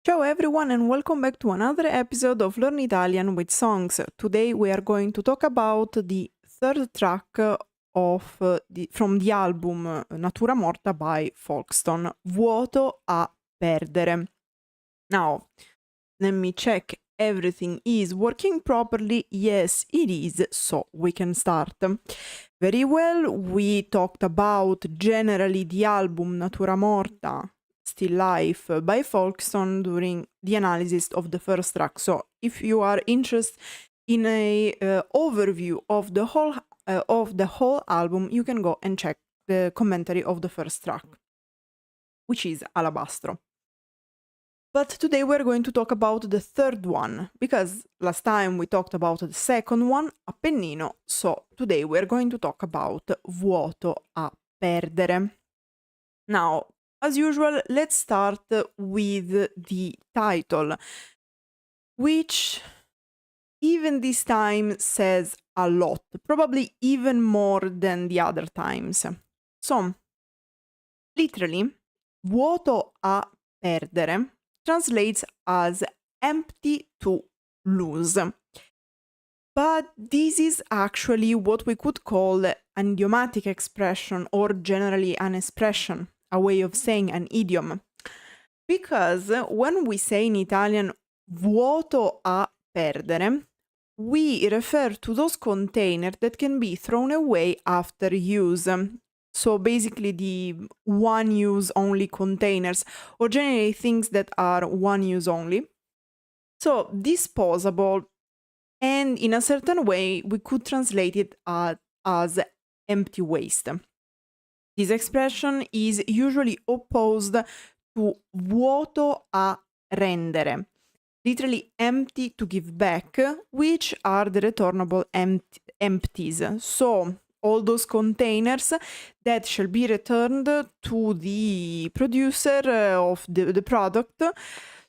Ciao everyone and welcome back to another episode of Learn Italian with Songs. Today we are going to talk about the third track from the album Natura Morta by Folkstone, Vuoto a Perdere. Now, let me check everything is working properly. Yes, it is, so we can start. Very well, we talked about generally the album Natura Morta, Still Life by Folkstone during the analysis of the first track. So if you are interested in a overview of the whole album, you can go and check the commentary of the first track, which is Alabastro. But today we're going to talk about the third one, because last time we talked about the second one, Appennino, so today we're going to talk about Vuoto a Perdere. Now, as usual, let's start with the title, which even this time says a lot, probably even more than the other times. So, literally, Vuoto a Perdere translates as empty to lose. But this is actually what we could call an idiomatic expression, or generally an expression, a way of saying an idiom. Because when we say in Italian vuoto a perdere, we refer to those containers that can be thrown away after use. So basically the one-use only containers, or generally things that are one-use only. So disposable, and in a certain way we could translate it as empty waste. This expression is usually opposed to vuoto a rendere, literally empty to give back, which are the returnable empties. So all those containers that shall be returned to the producer of the product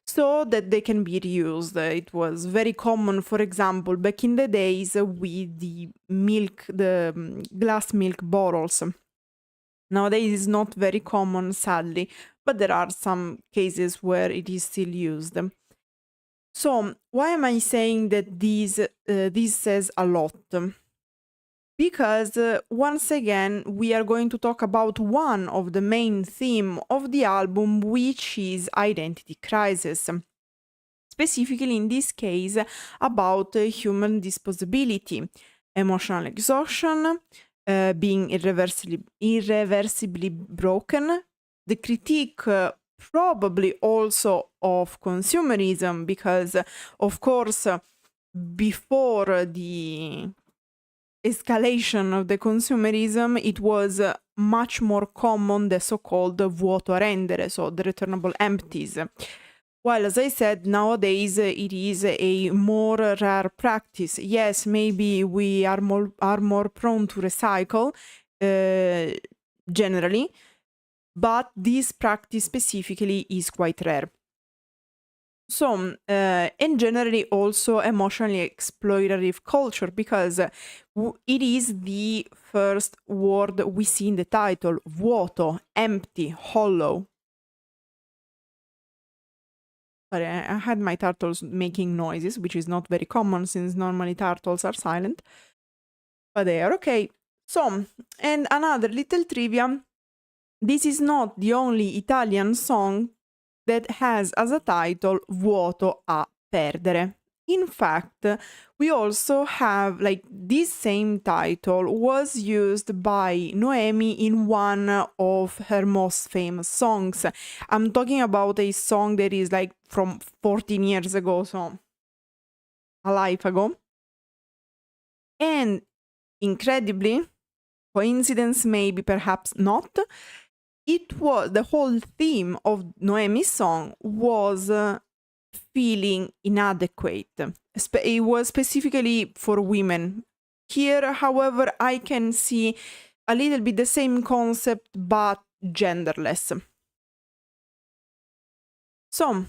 so that they can be reused. It was very common, for example, back in the days with the glass milk bottles. Nowadays it's not very common, sadly, but there are some cases where it is still used. So why am I saying that this says a lot? Because once again we are going to talk about one of the main themes of the album, which is identity crisis. Specifically in this case about human disposability, emotional exhaustion, being irreversibly broken, the critique probably also of consumerism, because of course before the escalation of the consumerism, it was much more common the so-called vuoto a rendere, so the returnable empties. While, as I said, nowadays it is a more rare practice. Yes, maybe we are more prone to recycle, generally, but this practice specifically is quite rare. So, and generally also emotionally exploitative culture, because it is the first word we see in the title, vuoto, empty, hollow. Sorry, I had my turtles making noises, which is not very common since normally turtles are silent, but they are okay. So, and another little trivia, this is not the only Italian song that has as a title Vuoto a Perdere. In fact, we also have, like, this same title was used by Noemi in one of her most famous songs. I'm talking about a song that is like from 14 years ago, so a life ago. And incredibly, coincidence maybe, perhaps not, it was the whole theme of Noemi's song was feeling inadequate. It was specifically for women. Here, however, I can see a little bit the same concept, but genderless. So,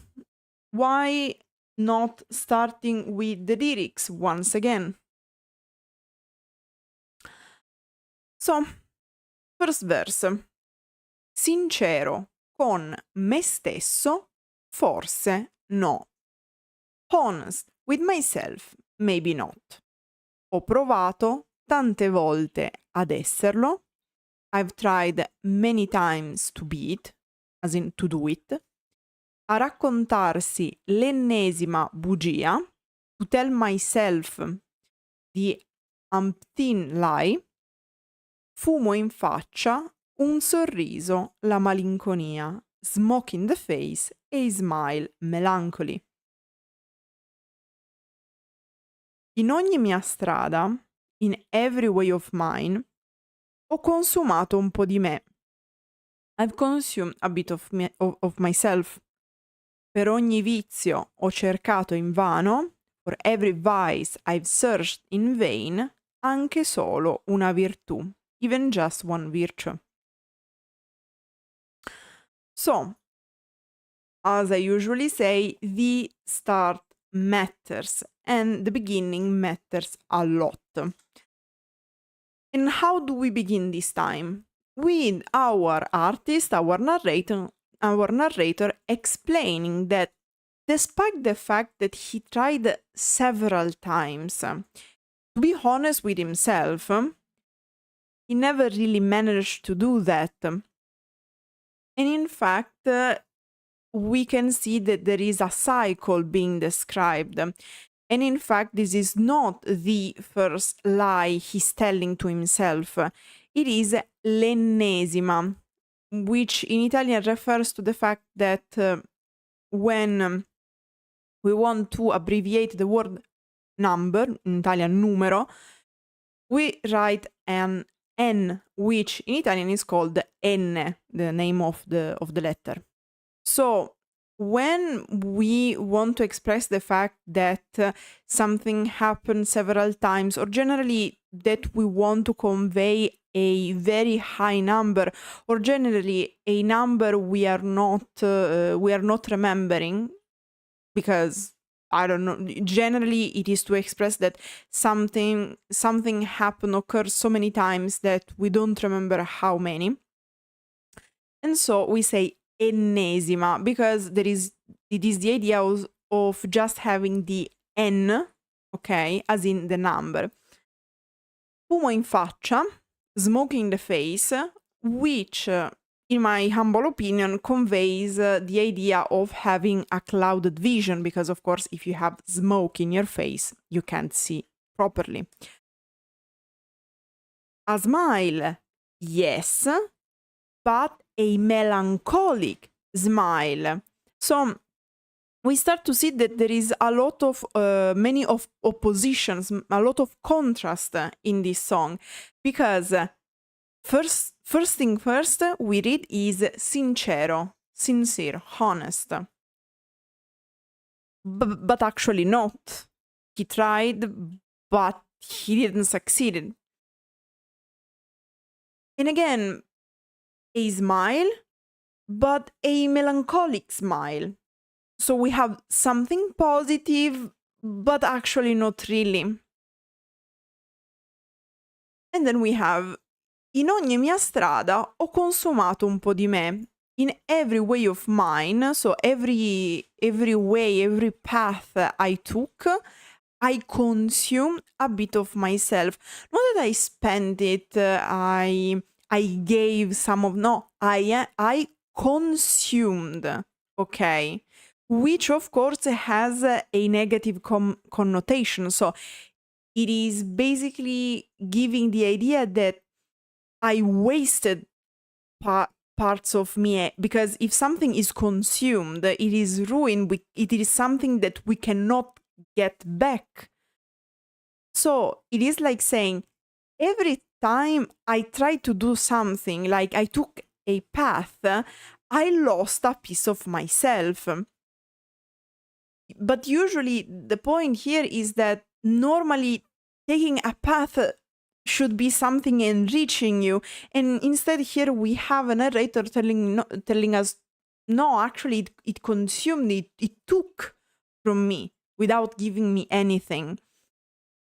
why not starting with the lyrics once again? So, first verse. Sincero con me stesso, forse No. Honest with myself? Maybe not. Ho provato tante volte ad esserlo. I've tried many times to be it, as in to do it. A raccontarsi l'ennesima bugia, to tell myself the umpteen lie. Fumo in faccia, un sorriso, la malinconia, smoke in the face, a smile, melancholy. In ogni mia strada, in every way of mine, ho consumato un po' di me. I've consumed a bit of myself. Per ogni vizio ho cercato invano, for every vice I've searched in vain, anche solo una virtù, even just one virtue. So, as I usually say, the start matters and the beginning matters a lot. And how do we begin this time? With our artist, our narrator explaining that despite the fact that he tried several times to be honest with himself, he never really managed to do that. And in fact, we can see that there is a cycle being described. And in fact, this is not the first lie he's telling to himself. It is l'ennesima, which in Italian refers to the fact that when we want to abbreviate the word number, in Italian numero, we write an N, which in Italian is called N, the name of the letter. So when we want to express the fact that something happened several times, or generally that we want to convey a very high number, or generally a number we are not remembering, because I don't know, generally it is to express that something happened, occurs so many times that we don't remember how many. And so we say ennesima, because it is the idea of just having the N, okay, as in the number. Fumo in faccia, smoke in the face, which, in my humble opinion, conveys the idea of having a clouded vision, because of course if you have smoke in your face, you can't see properly. A smile, yes, but a melancholic smile. So we start to see that there is a lot of many of oppositions, a lot of contrast in this song, because first thing first we read is sincero, sincere, honest, but actually not. He tried, but he didn't succeed. And again, a smile, but a melancholic smile. So we have something positive, but actually not really. And then we have, in ogni mia strada ho consumato un po' di me. In every way of mine, so every way, every path I took, I consumed a bit of myself. Not that I spent it, I gave some of, no, I consumed, okay? Which of course has a negative connotation. So it is basically giving the idea that I wasted parts of me, because if something is consumed, it is ruined, it is something that we cannot get back. So it is like saying, every time I tried to do something, like I took a path, I lost a piece of myself. But usually the point here is that normally taking a path should be something enriching you, and instead here we have a narrator telling us, no, actually it consumed it took from me without giving me anything.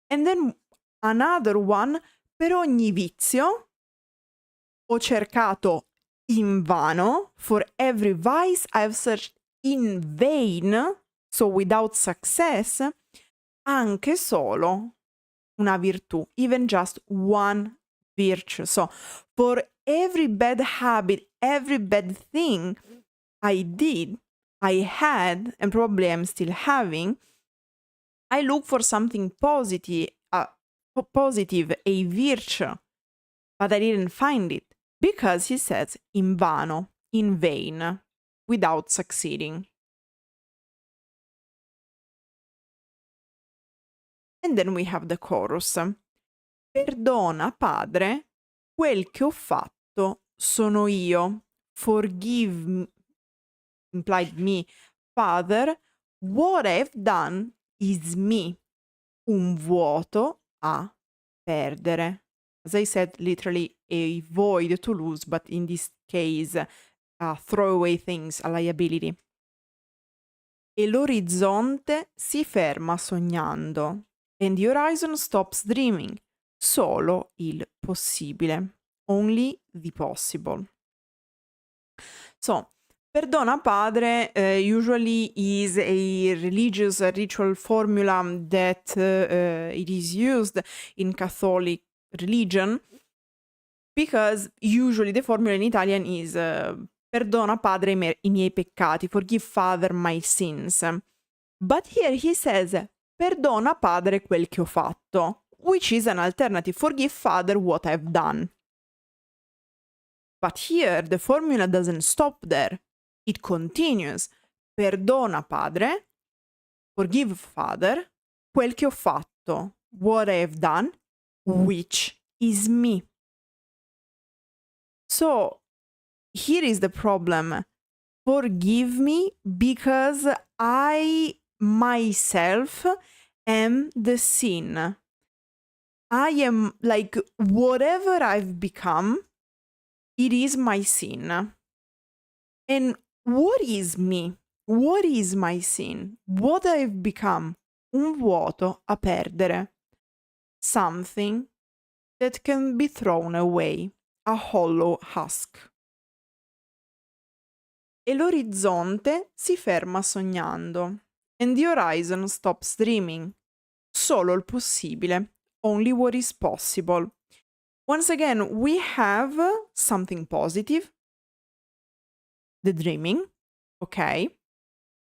And then another one, per ogni vizio ho cercato invano, for every vice I've searched in vain, So without success, anche solo una virtù, even just one virtue. So for every bad habit, every bad thing I did, I had, and probably I'm still having, I look for something positive, positive, a virtue, but I didn't find it because he says invano, in vain, without succeeding. And then we have the chorus. Perdona, padre, quel che ho fatto sono io. Forgive, implied me, father, what I've done is me. Un vuoto a perdere. As I said, literally a void to lose, but in this case, throwaway things, a liability. E l'orizzonte si ferma sognando. And the horizon stops dreaming. Solo il possibile. Only the possible. So, perdona padre usually is a religious ritual formula that it is used in Catholic religion because usually the formula in Italian is perdona padre i miei peccati, forgive father my sins. But here he says perdona padre quel che ho fatto, which is an alternative, forgive father what I've done. But here the formula doesn't stop there. It continues. Perdona padre, forgive father, quel che ho fatto, what I have done, which is me. So here is the problem. Forgive me because I myself am the sin. I am like whatever I've become, it is my sin. And what is me? What is my sin? What I've become? Un vuoto a perdere. Something that can be thrown away. A hollow husk. E l'orizzonte si ferma sognando. And the horizon stops dreaming. Solo il possibile. Only what is possible. Once again, we have something positive. The dreaming, okay?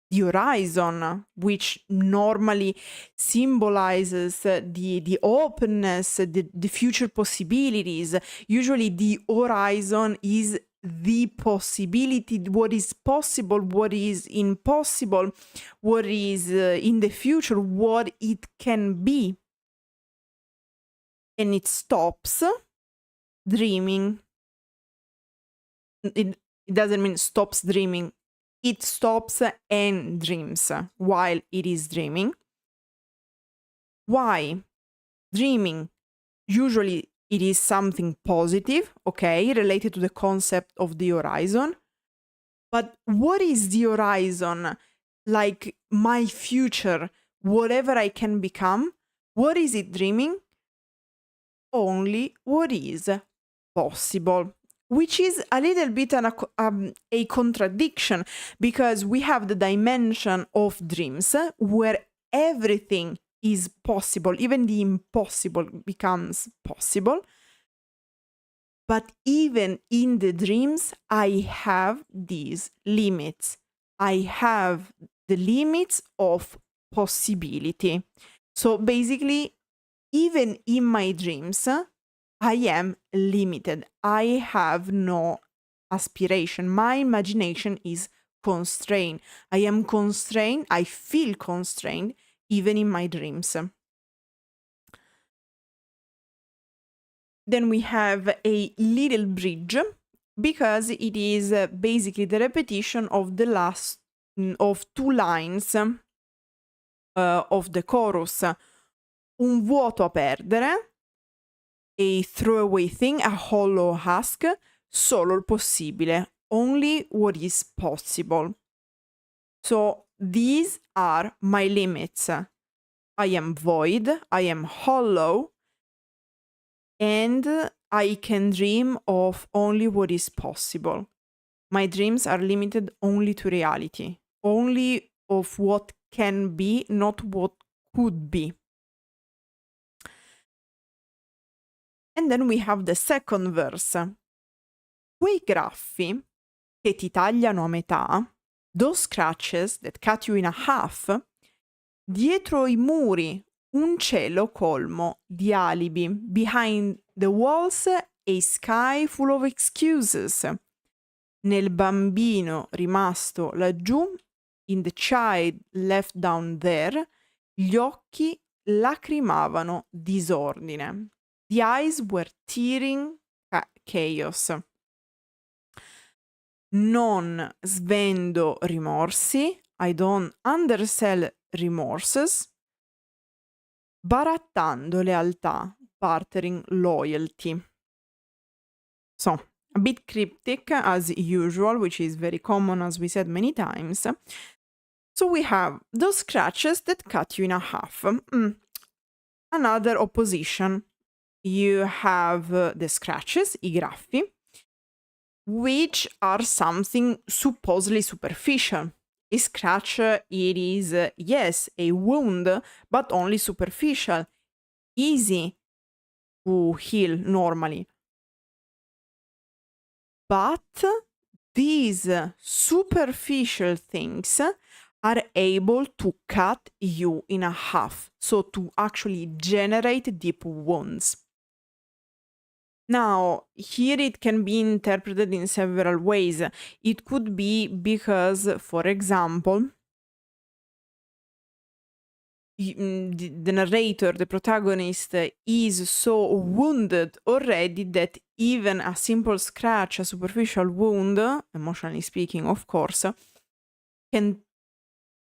The horizon, which normally symbolizes the openness, the future possibilities. Usually the horizon is the possibility, what is possible, what is impossible, what is in the future, what it can be. And it stops dreaming. It doesn't mean stops dreaming. It stops and dreams while it is dreaming. Why? Dreaming, usually it is something positive, okay, related to the concept of the horizon. But what is the horizon? Like my future, whatever I can become, what is it dreaming? Only what is possible. Which is a little bit a contradiction, because we have the dimension of dreams where everything is possible, even the impossible becomes possible. But even in the dreams, I have these limits. I have the limits of possibility. So basically, even in my dreams, I am limited. I have no aspiration. My imagination is constrained. I am constrained. I feel constrained even in my dreams. Then we have a little bridge, because it is basically the repetition of the last of two lines of the chorus. Un vuoto a perdere, a throwaway thing, a hollow husk, solo il possibile, only what is possible. So these are my limits. I am void, I am hollow, and I can dream of only what is possible. My dreams are limited only to reality, only of what can be, not what could be. And then we have the second verse. Quei graffi che ti tagliano a metà, those scratches that cut you in a half, dietro i muri un cielo colmo di alibi, behind the walls a sky full of excuses. Nel bambino rimasto laggiù, in the child left down there, gli occhi lacrimavano disordine. The eyes were tearing chaos. Non svendo rimorsi, I don't undersell remorses, barattando lealtà, bartering loyalty. So, a bit cryptic as usual, which is very common as we said many times. So we have those scratches that cut you in a half. Another opposition. You have the scratches, I graffi, which are something supposedly superficial. A scratch, it is, yes, a wound, but only superficial, easy to heal normally. But these superficial things are able to cut you in a half, so to actually generate deep wounds. Now, here it can be interpreted in several ways. It could be because, for example, the narrator, the protagonist, is so wounded already that even a simple scratch, a superficial wound, emotionally speaking, of course, can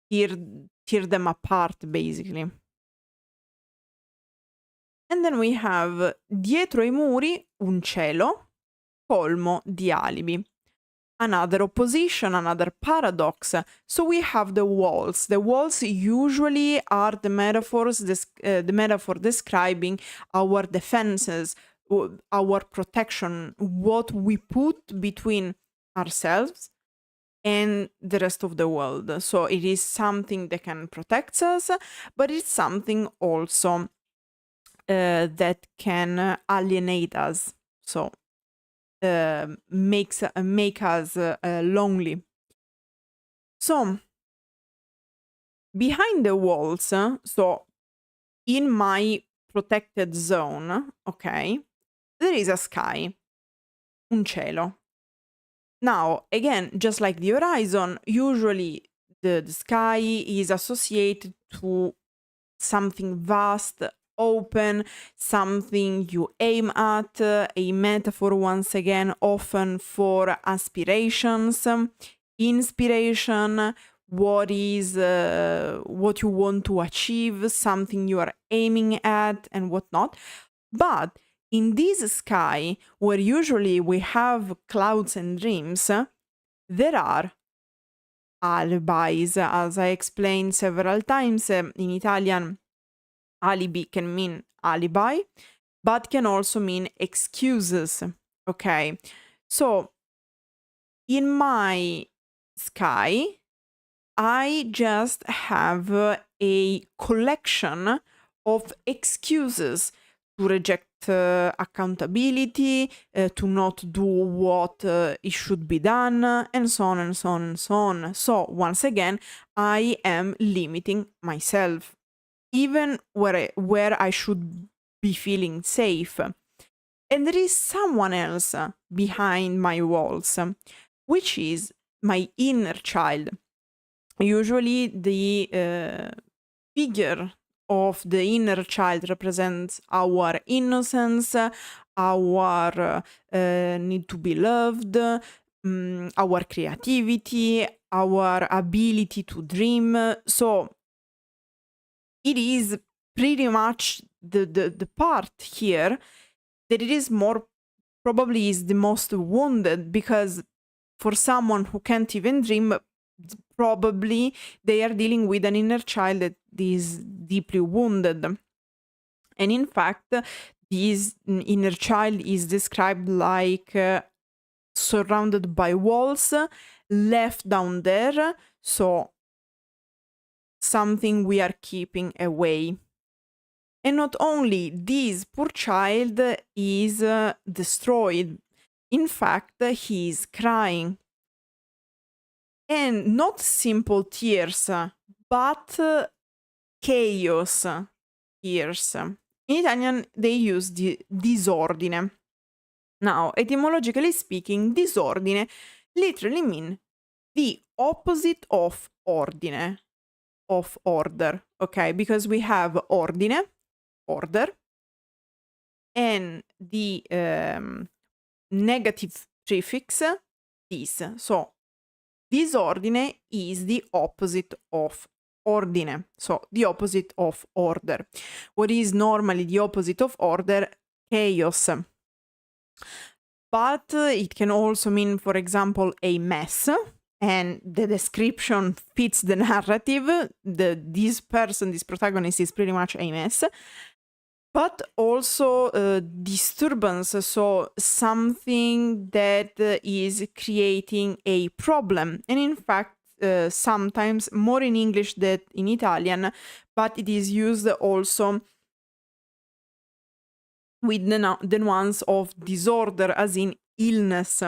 tear them apart, basically. And then we have dietro i muri un cielo colmo di alibi. Another opposition, another paradox. So we have the walls. The walls usually are the metaphors, the metaphor describing our defenses, our protection, what we put between ourselves and the rest of the world. So it is something that can protect us, but it's something also that can alienate us. So make us lonely. So behind the walls, so in my protected zone, okay, there is a sky, un cielo. Now, again, just like the horizon, usually the sky is associated to something vast, open, something you aim at, a metaphor once again, often for aspirations, inspiration, what you want to achieve, something you are aiming at, and whatnot. But in this sky, where usually we have clouds and dreams, there are alibis, as I explained several times. In Italian, alibi can mean alibi, but can also mean excuses. Okay, so in my sky, I just have a collection of excuses to reject accountability, to not do what it should be done, and so on and so on and so on. So once again, I am limiting myself, even where I should be feeling safe. And there is someone else behind my walls, which is my inner child. Usually the figure of the inner child represents our innocence, our need to be loved, our creativity, our ability to dream. So it is pretty much the part here that it is more probably is the most wounded, because for someone who can't even dream, probably they are dealing with an inner child that is deeply wounded. And in fact, this inner child is described like surrounded by walls, left down there. So something we are keeping away. And not only this poor child is destroyed, in fact, he is crying. And not simple tears, but chaos tears. In Italian, they use the disordine. Now, etymologically speaking, disordine literally means the opposite of ordine, of order, okay? Because we have ordine, order, and the negative prefix, dis. So, disordine is the opposite of ordine, so the opposite of order. What is normally the opposite of order? Chaos. But it can also mean, for example, a mess, and the description fits the narrative. This protagonist is pretty much a mess. But also disturbance, so something that is creating a problem. And in fact, sometimes more in English than in Italian, but it is used also with the nuance of disorder, as in illness.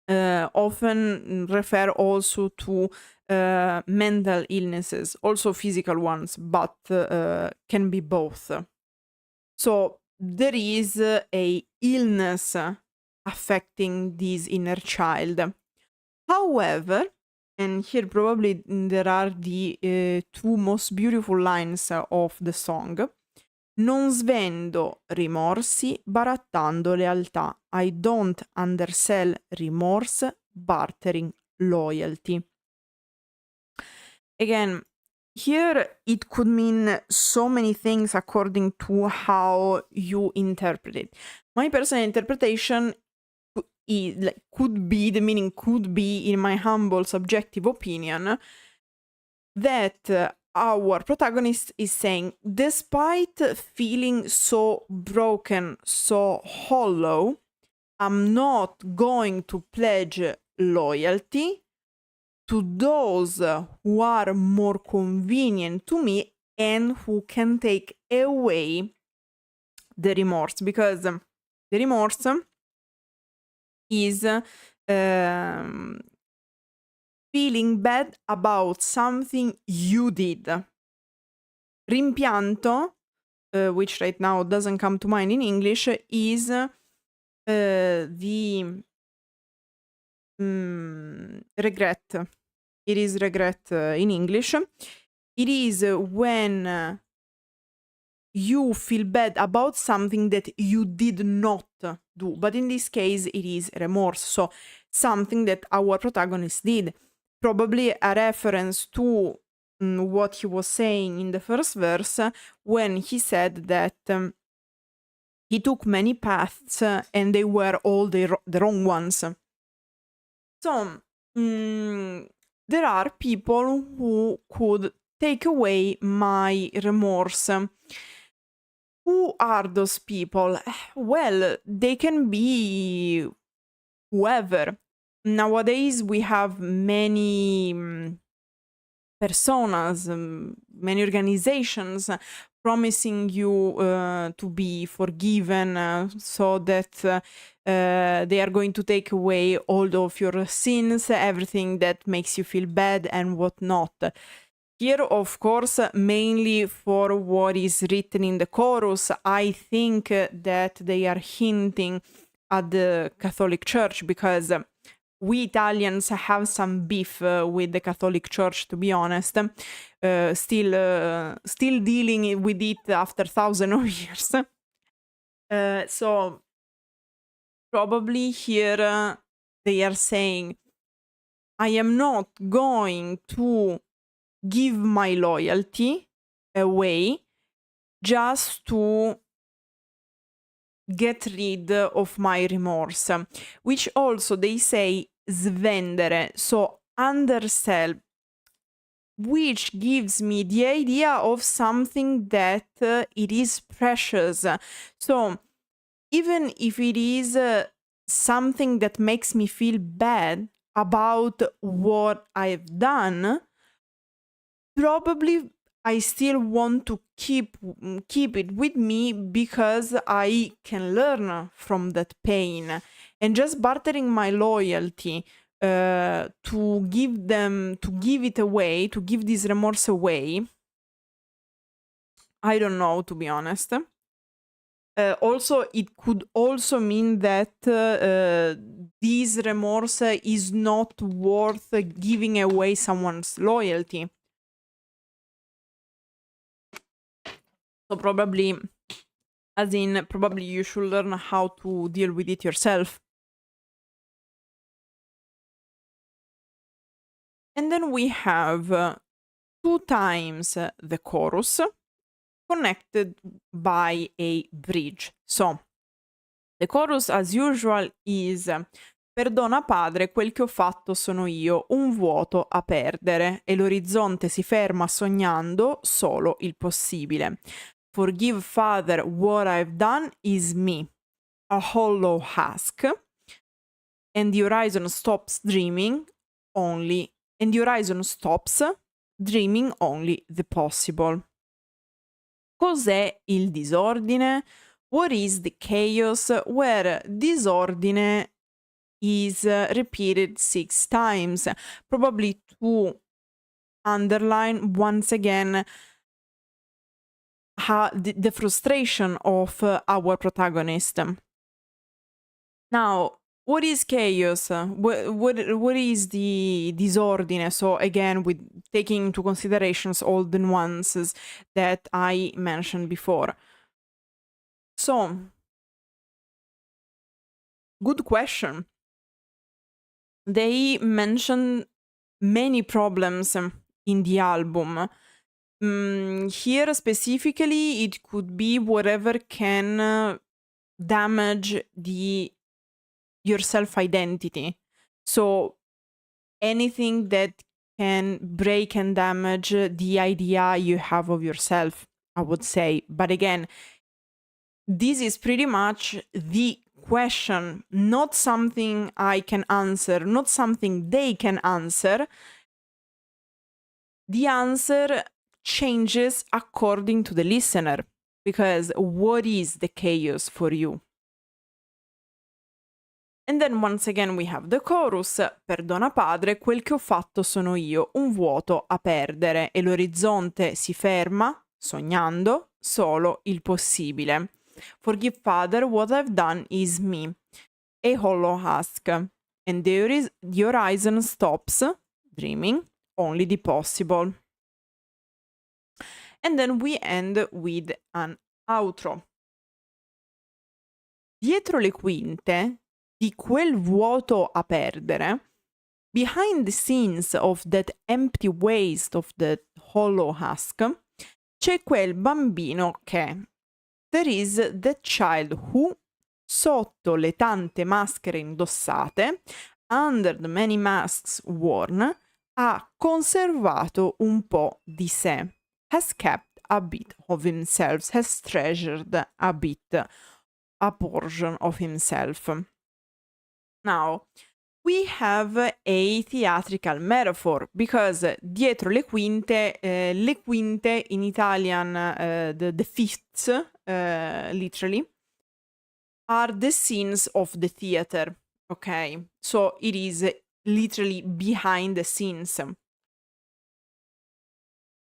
Often refer also to mental illnesses, also physical ones, but can be both. So there is a illness affecting this inner child. However, and here probably there are the two most beautiful lines of the song. Non svendo rimorsi barattando lealtà. I don't undersell remorse bartering loyalty. Again, here it could mean so many things according to how you interpret it. My personal interpretation could be, the meaning could be, in my humble subjective opinion, that our protagonist is saying, despite feeling so broken, so hollow, I'm not going to pledge loyalty to those who are more convenient to me and who can take away the remorse, because the remorse is feeling bad about something you did. Rimpianto, which right now doesn't come to mind in English, is the regret. It is regret in English. It is when you feel bad about something that you did not do. But in this case, it is remorse. So something that our protagonist did. Probably a reference to what he was saying in the first verse when he said that he took many paths and they were all the wrong ones. So there are people who could take away my remorse. Who are those people? Well, they can be whoever. Nowadays, we have many personas, many organizations promising you to be forgiven so that they are going to take away all of your sins, everything that makes you feel bad and whatnot. Here, of course, mainly for what is written in the chorus, I think that they are hinting at the Catholic Church, because we Italians have some beef with the Catholic Church, to be honest. Still dealing with it after thousands of years. So probably here they are saying, I am not going to give my loyalty away just to get rid of my remorse, which also they say svendere, so undersell, which gives me the idea of something that it is precious. So even if it is something that makes me feel bad about what I've done, probably I still want to keep it with me because I can learn from that pain, and just bartering my loyalty to give it away, to give this remorse away. I don't know, to be honest. Also, it could also mean that this remorse is not worth giving away someone's loyalty. So probably, probably you should learn how to deal with it yourself. And then we have 2 times the chorus connected by a bridge. So, the chorus as usual is perdona padre, quel che ho fatto sono io, un vuoto a perdere, e l'orizzonte si ferma sognando solo il possibile. Forgive father, what I've done is me, a hollow husk, and the horizon stops dreaming only the possible. Cos'è il disordine? What is the chaos? Where disordine is repeated 6 times, probably to underline once again the frustration of our protagonist. Now, what is chaos? What is the disordine? So again, with taking into considerations all the nuances that I mentioned before. So, good question. They mention many problems in the album. Here specifically, it could be whatever can damage your self-identity. So anything that can break and damage the idea you have of yourself, I would say. But again, this is pretty much the question, not something I can answer, not something they can answer. The answer changes according to the listener, because what is the chaos for you? And then once again we have the chorus, perdona padre, quel che ho fatto sono io, un vuoto a perdere, e l'orizzonte si ferma, sognando, solo il possibile. Forgive father, what I've done is me, a hollow husk, and the horizon stops, dreaming, only the possible. And then we end with an outro. Dietro le quinte di quel vuoto a perdere, behind the scenes of that empty waste of the hollow husk, c'è quel bambino che, there is that child who, sotto le tante maschere indossate, under the many masks worn, ha conservato un po' di sé, has kept a bit of himself, has treasured a bit, a portion of himself. Now, we have a theatrical metaphor, because dietro le quinte in Italian, the fifths, literally, are the scenes of the theater, okay? So it is literally behind the scenes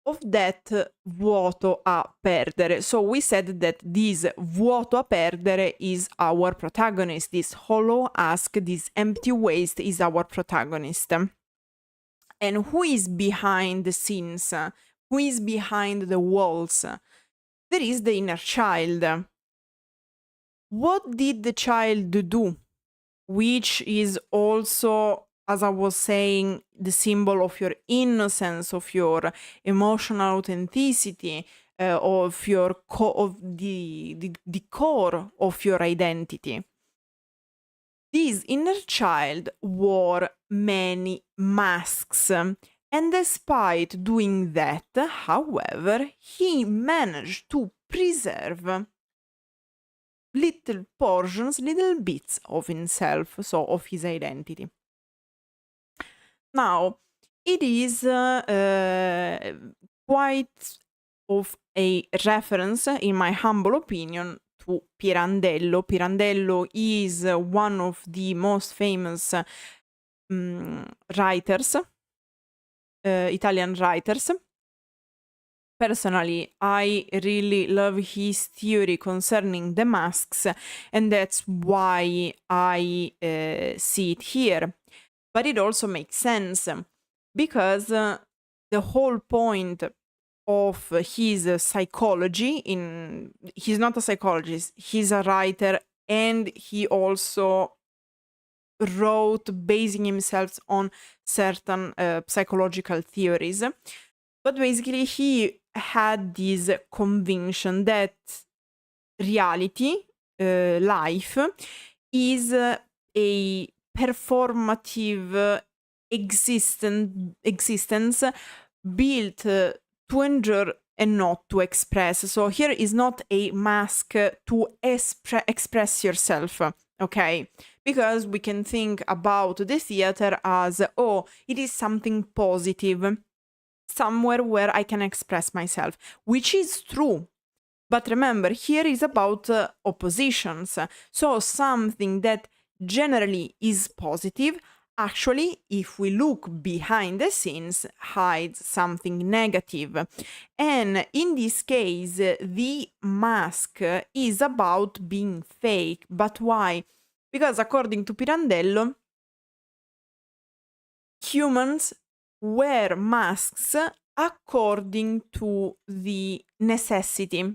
of that vuoto a perdere. So we said that this vuoto a perdere is our protagonist. This hollow husk, this empty waste is our protagonist. And who is behind the scenes? Who is behind the walls? There is the inner child. What did the child do? Which is also, as I was saying, the symbol of your innocence, of your emotional authenticity, of your the core of your identity. This inner child wore many masks, and despite doing that, however, he managed to preserve little portions, little bits of himself, so of his identity. Now, It is quite of a reference, in my humble opinion, to Pirandello. Pirandello is one of the most famous writers, Italian writers. Personally, I really love his theory concerning the masks, and that's why I see it here. But it also makes sense because the whole point of his psychology he's not a psychologist, he's a writer, and he also wrote basing himself on certain psychological theories. But basically, he had this conviction that reality, life, is a performative existence built to endure and not to express. So here is not a mask to express yourself, okay? Because we can think about the theater as, oh, it is something positive, somewhere where I can express myself, which is true. But remember, here is about oppositions. So something that generally is positive, actually, if we look behind the scenes, hides something negative. And in this case, the mask is about being fake. But why? Because according to Pirandello, humans wear masks according to the necessity.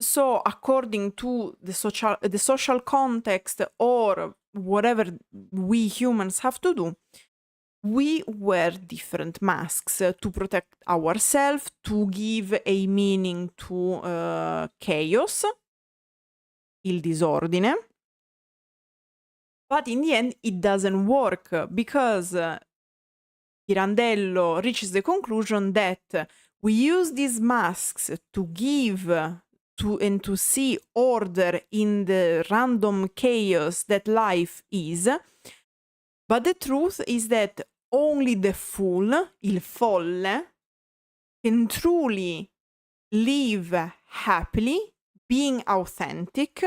So according to the social context or whatever we humans have to do, we wear different masks to protect ourselves, to give a meaning to chaos, il disordine. But in the end, it doesn't work because Pirandello reaches the conclusion that we use these masks to give and to see order in the random chaos that life is. But the truth is that only the fool, il folle, can truly live happily, being authentic,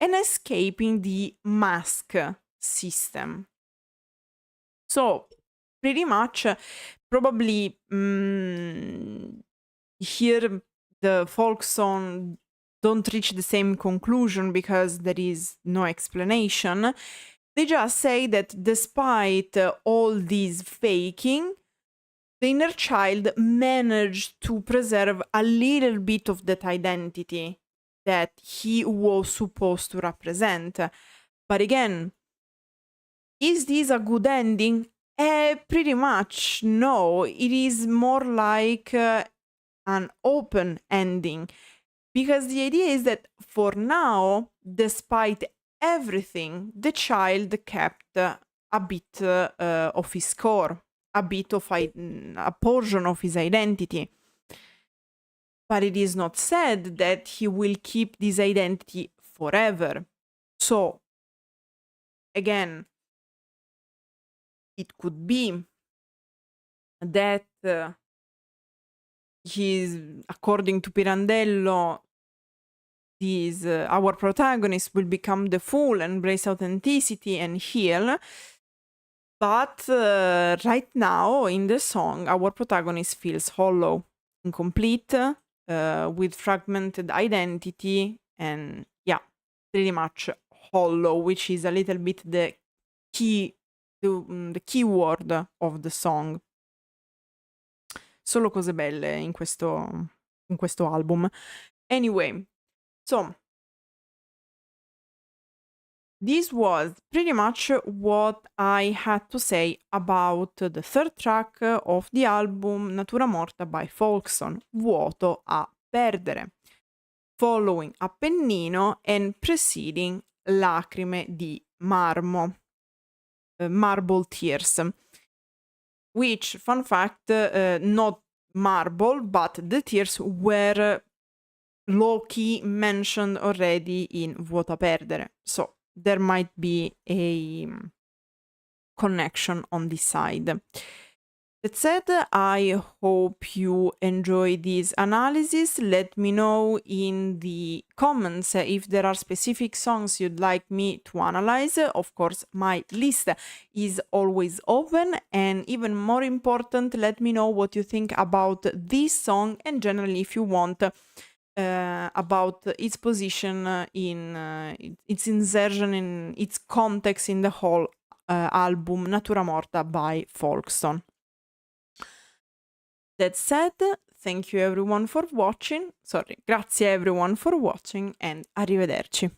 and escaping the mask system. So, pretty much, probably here the Folkstone don't reach the same conclusion because there is no explanation. They just say that despite all this faking, the inner child managed to preserve a little bit of that identity that he was supposed to represent. But again, is this a good ending? Pretty much no. It is more like an open ending. Because the idea is that for now, despite everything, the child kept a bit of his core, a bit of a portion of his identity. But it is not said that he will keep this identity forever. So, again, it could be that he's, according to Pirandello, our protagonist will become the fool, embrace authenticity, and heal. But right now, in the song, our protagonist feels hollow, incomplete, with fragmented identity, and yeah, pretty much hollow, which is a little bit the key word of the song. Solo cose belle in questo album. Anyway, so this was pretty much what I had to say about the third track of the album Natura Morta by Folkstone, Vuoto a Perdere, following Appennino and preceding Lacrime di Marmo, Marble Tears, which, fun fact, not marble, but the tears were low-key mentioned already in Vuoto a Perdere. So there might be a connection on this side. That said, I hope you enjoy this analysis. Let me know in the comments if there are specific songs you'd like me to analyze. Of course, my list is always open, and even more important, let me know what you think about this song and generally if you want about its position in its insertion in its context in the whole album Natura Morta by Folkstone. That said, thank you everyone for watching. Grazie everyone for watching and arrivederci.